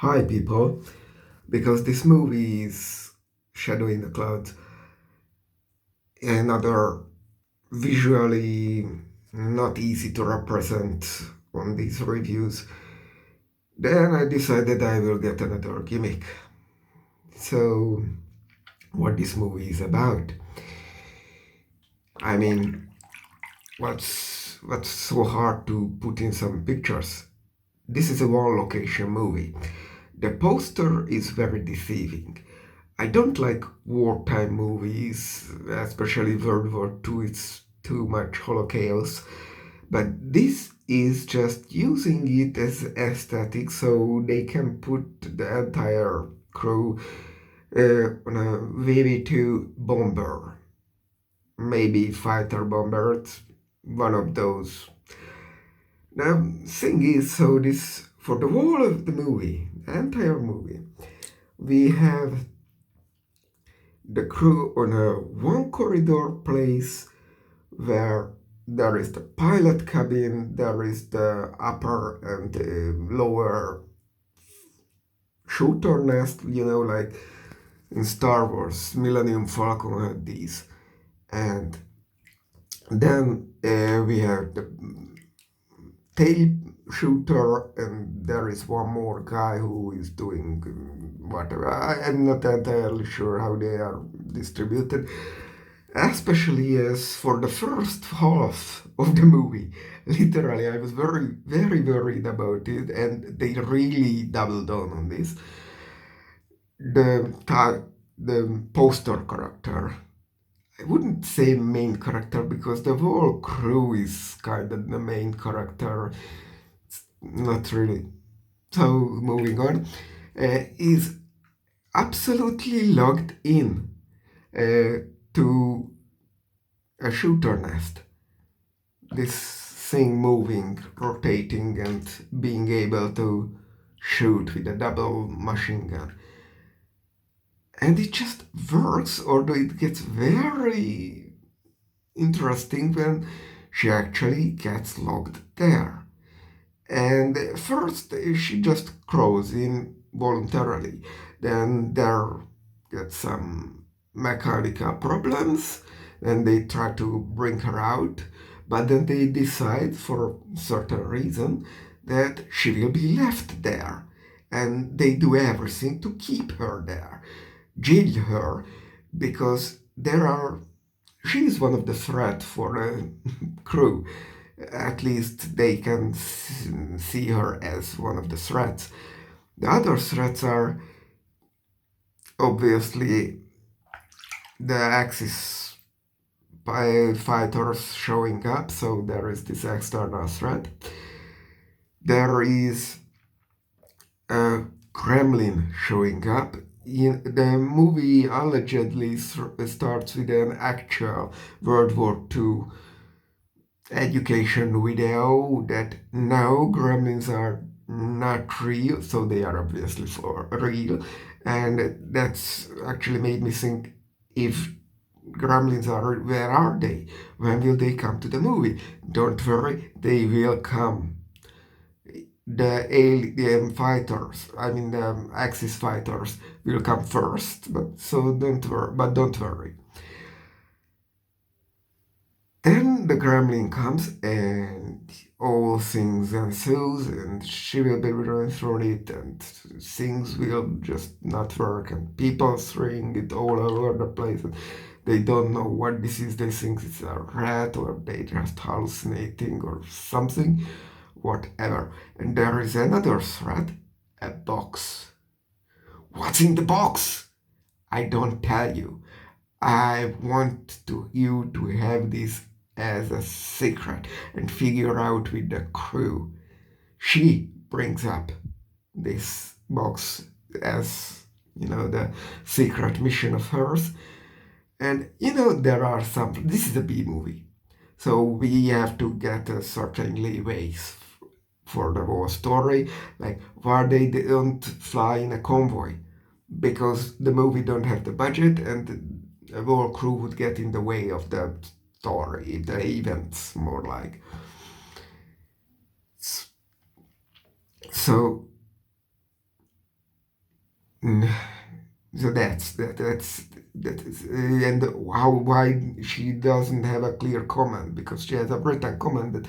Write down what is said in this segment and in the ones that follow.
Hi, people. Because this movie is Shadow in the Clouds, another visually not easy to represent on these reviews, then I decided I will get another gimmick. So, what this movie is about? I mean, what's so hard to put in some pictures? This is a one location movie. The poster is very deceiving. I don't like wartime movies, especially World War II. It's too much holocaust. But this is just using it as aesthetic so they can put the entire crew on a VV2 bomber, maybe fighter bomber. It's one of those. Now, thing is, so this for the whole of the movie, the entire movie, we have the crew on a one corridor place where there is the pilot cabin, there is the upper and the lower shooter nest, like in Star Wars, Millennium Falcon had these. And then we have the tail shooter, and there is one more guy who is doing whatever. I'm not entirely sure how they are distributed, especially as for the first half of the movie. Literally, I was very, very worried about it, and they really doubled down on this. The poster character. I wouldn't say main character because the whole crew is kind of the main character. Not really. So moving on, is absolutely logged in to a shooter nest. This thing moving, rotating, and being able to shoot with a double machine gun. And it just works, although it gets very interesting when she actually gets logged there. And first, she just crawls in voluntarily. Then there get some mechanical problems, and they try to bring her out. But then they decide, for certain reason, that she will be left there. And they do everything to keep her there, jail her, because she is one of the threat for the crew. At least they can see her as one of the threats. The other threats are obviously the Axis fighters showing up, so there is this external threat. There is a Kremlin showing up. The movie allegedly starts with an actual World War II education video that no, gremlins are not real, so they are obviously for real. And that's actually made me think, if gremlins are, where are they? When will they come to the movie? Don't worry, they will come. The alien fighters, I mean the Axis fighters, will come first, don't worry. Then the gremlin comes and all things ensues, and she will be running through it, and things will just not work, and people throwing it all over the place. And they don't know what this is. They think it's a rat, or they just hallucinating, or something, whatever. And there is another threat, a box. What's in the box? I don't tell you. I want you to have this as a secret and figure out with the crew. She brings up this box as, the secret mission of hers. And, there are this is a B movie. So we have to get a certain leeways for the whole story. Like, why they don't fly in a convoy? Because the movie don't have the budget, and the whole crew would get in the way of the story, the events, more like. So Mm, so that is, and how why she doesn't have a clear command because she has a written command that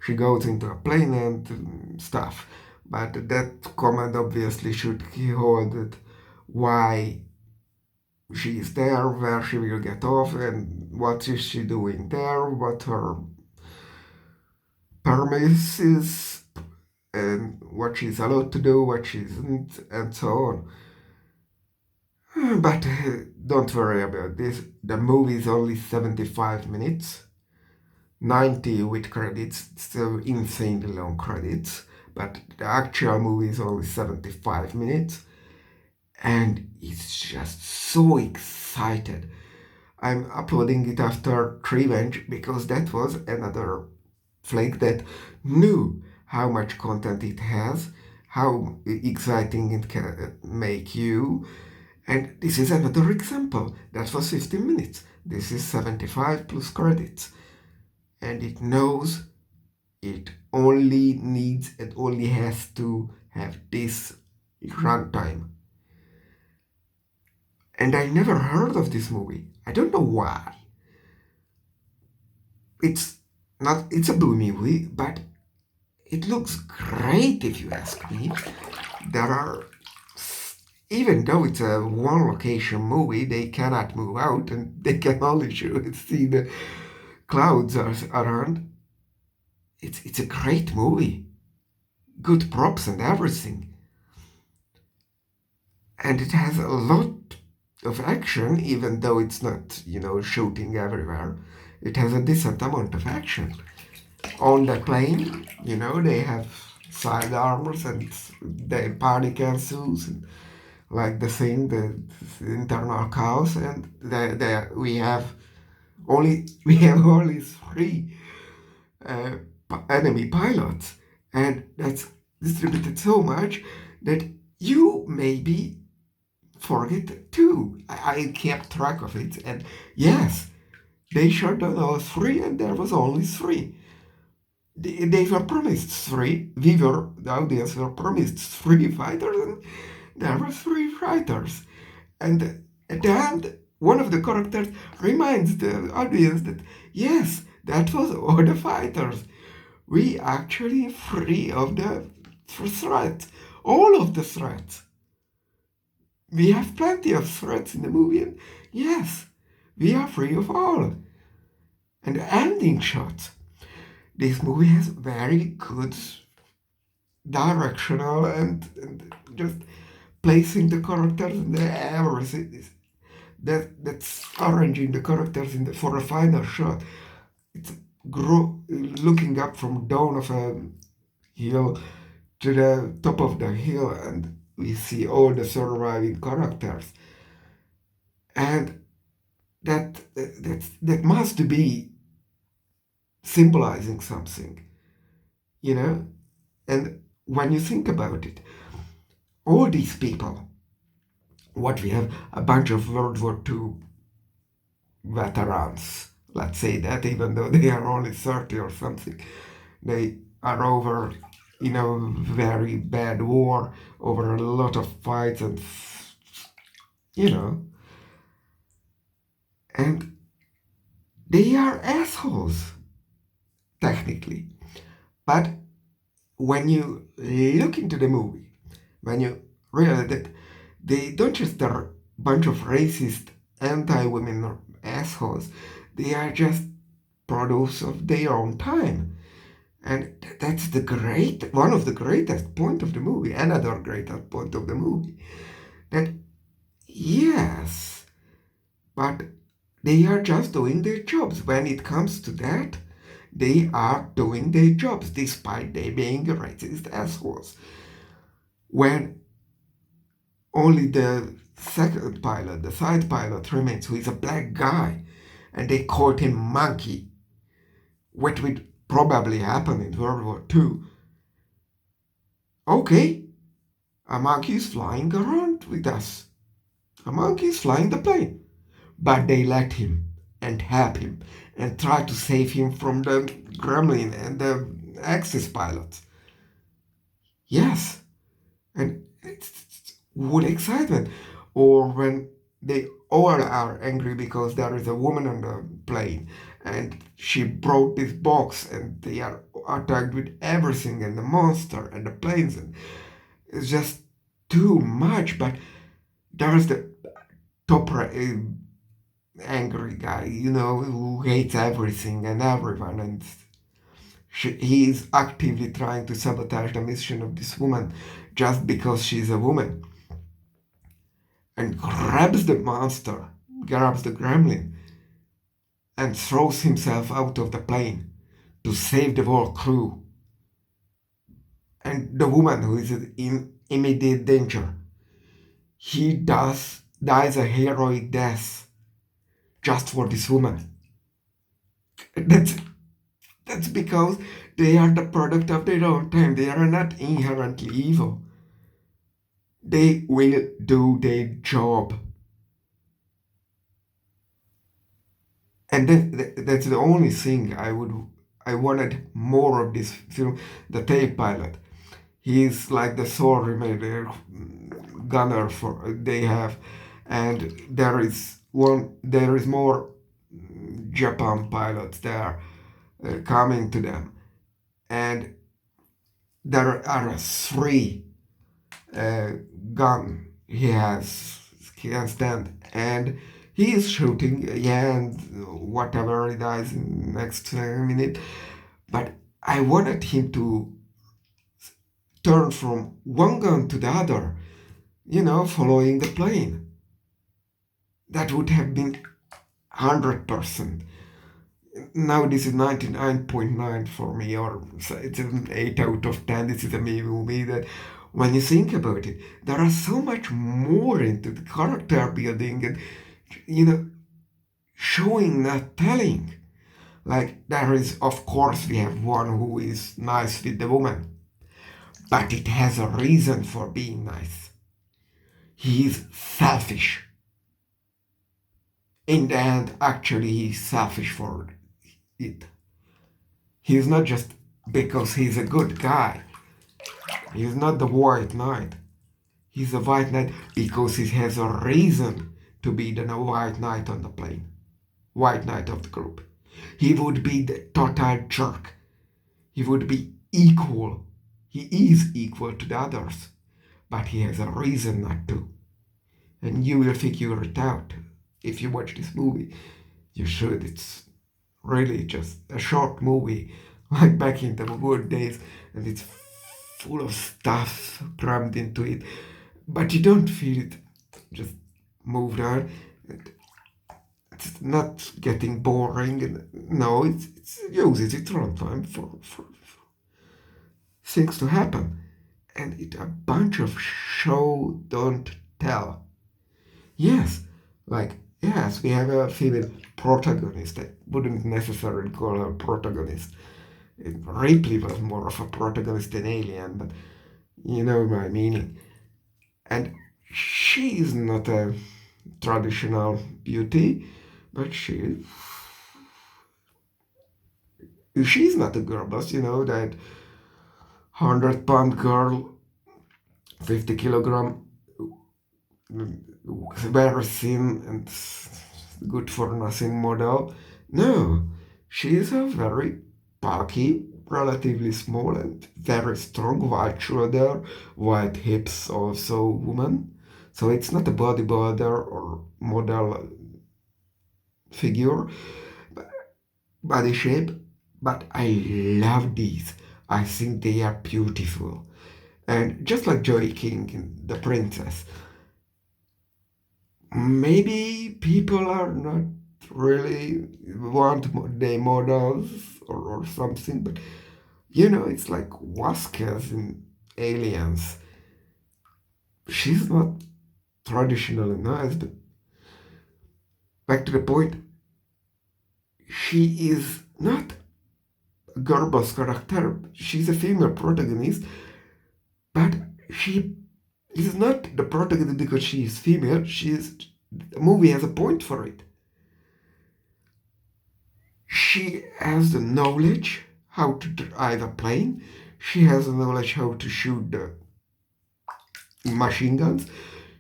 she goes into a plane and stuff, but that command obviously should hold it why she is there, where she will get off, and what is she doing there, what her permits is, and what she's allowed to do, what she isn't, and so on. But don't worry about this. The movie is only 75 minutes, 90 with credits, so insanely long credits. But the actual movie is only 75 minutes, and it's just so excited. I'm uploading it after Revenge because that was another flake that knew how much content it has, how exciting it can make you. And this is another example. That was 15 minutes. This is 75 plus credits. And it knows it only has to have this runtime. And I never heard of this movie. I don't know why. It's it's a blue movie, but it looks great if you ask me. There are, even though it's a one location movie, they cannot move out and they can only see the clouds around. It's a great movie, good props and everything, and it has a lot of action, even though it's not shooting everywhere. It has a decent amount of action on the plane. They have side armors and the panic ensues, and like the internal chaos, and we have only three uh, enemy pilots, and that's distributed so much that you maybe forget too. I kept track of it, and yes, they shot down all three, and there was only three. They were promised three. The audience were promised three fighters, and there were three fighters. And at the end, one of the characters reminds the audience that yes, that was all the fighters. We actually free of the threat, all of the threats. We have plenty of threats in the movie, and yes, we are free of all. And the ending shot. This movie has very good directional and just placing the characters in the everything. That's arranging the characters for a final shot. It's looking up from down of a hill to the top of the hill, and we see all the surviving characters, and that must be symbolizing something, you know. And when you think about it, all these people, what we have, a bunch of World War II veterans, let's say that, even though they are only 30 or something, they are over very bad war, over a lot of fights, and you know and they are assholes technically. But when you look into the movie, when you realize that they don't just are a bunch of racist anti-women assholes, they are just produce of their own time. And that's one of the greatest point of the movie, another greatest point of the movie. That, yes, but they are just doing their jobs. When it comes to that, they are doing their jobs, despite they being racist assholes. When only the second pilot, the side pilot, remains, who is a black guy, and they called him Monkey, what would probably happen in World War II. Okay, a monkey is flying around with us. A monkey is flying the plane. But they let him and help him and try to save him from the gremlin and the Axis pilots. Yes, and with excitement, or when they all are angry because there is a woman on the plane and she brought this box and they are attacked with everything and the monster and the planes, and it's just too much. But there's the angry guy, who hates everything and everyone, and he is actively trying to sabotage the mission of this woman just because she's a woman, and grabs the monster, grabs the gremlin, and throws himself out of the plane to save the whole crew. And the woman who is in immediate danger, he dies a heroic death just for this woman. That's that's because they are the product of their own time. They are not inherently evil. They will do their job. And that's the only thing I wanted more of this film. The tail pilot, he's like the sole remaining gunner for they have, and there is more Japan pilots there coming to them, and there are three uh, gun he can stand, and he is shooting, yeah, and whatever he dies in next minute. But I wanted him to turn from one gun to the other, following the plane. That would have been 100%. Now this is 99.9 for me, or it's an 8 out of 10. This is a movie that, when you think about it, there is so much more into the character building and, you know, showing, not telling. Like, there is, of course, we have one who is nice with the woman, but it has a reason for being nice. He is selfish. In the end, actually, he's selfish for it. He's not just because he's a good guy. He's not the white knight. He's a white knight because he has a reason to be the white knight on the plane. White knight of the group. He would be the total jerk. He would be equal. He is equal to the others. But he has a reason not to. And you will figure it out. If you watch this movie, you should. It's really just a short movie, like back in the good days, and it's full of stuff crammed into it. But you don't feel it just moved on. It's not getting boring. And no, it uses its runtime for things to happen. And it's a bunch of show, don't tell. Yes, like, yes, we have a female protagonist. I wouldn't necessarily call her a protagonist. Ripley was more of a protagonist than Alien, but you know my meaning. And she is not a traditional beauty, but she's not a girl boss, that 100-pound girl, 50 kilogram, very thin and good for nothing model. No, she is a very bulky, relatively small and very strong, white shoulder, white hips also woman. So it's not a bodybuilder or model figure, body shape, but I love these. I think they are beautiful. And just like Joy King in The Princess, maybe people are not really want their models or something, but it's like Vasquez in Aliens. She's not traditionally nice, but back to the point, she is not a girl boss character. She's a female protagonist, but she is not the protagonist because she is female. The movie has a point for it. She has the knowledge how to drive a plane. She has the knowledge how to shoot the machine guns.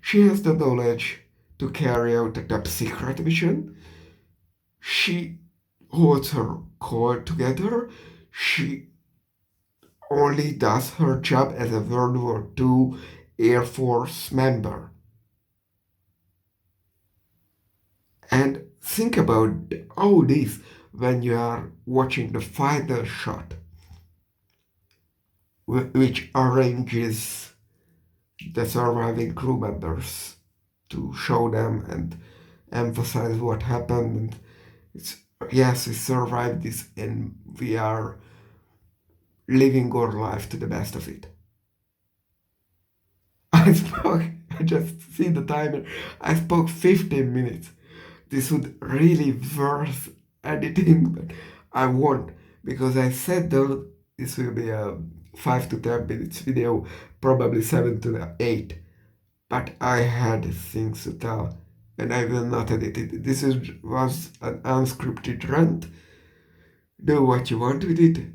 She has the knowledge to carry out a top secret mission. She holds her core together. She only does her job as a World War II Air Force member. And think about all this when you are watching the final shot, which arranges the surviving crew members to show them and emphasize what happened. And it's yes, we survived this and we are living our life to the best of it. I spoke, I just see the timer. I spoke 15 minutes. This would really worth editing, but I won't because I said though this will be a 5 to 10 minutes video, probably 7 to 8. But I had things to tell and I will not edit it. Was an unscripted rant. Do what you want with it.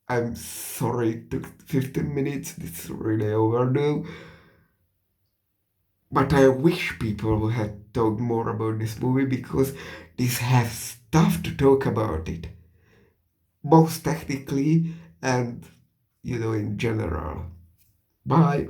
I'm sorry it took 15 minutes. It's really overdue. But I wish people had talked more about this movie because this has stuff to talk about it, both technically and in general. Bye.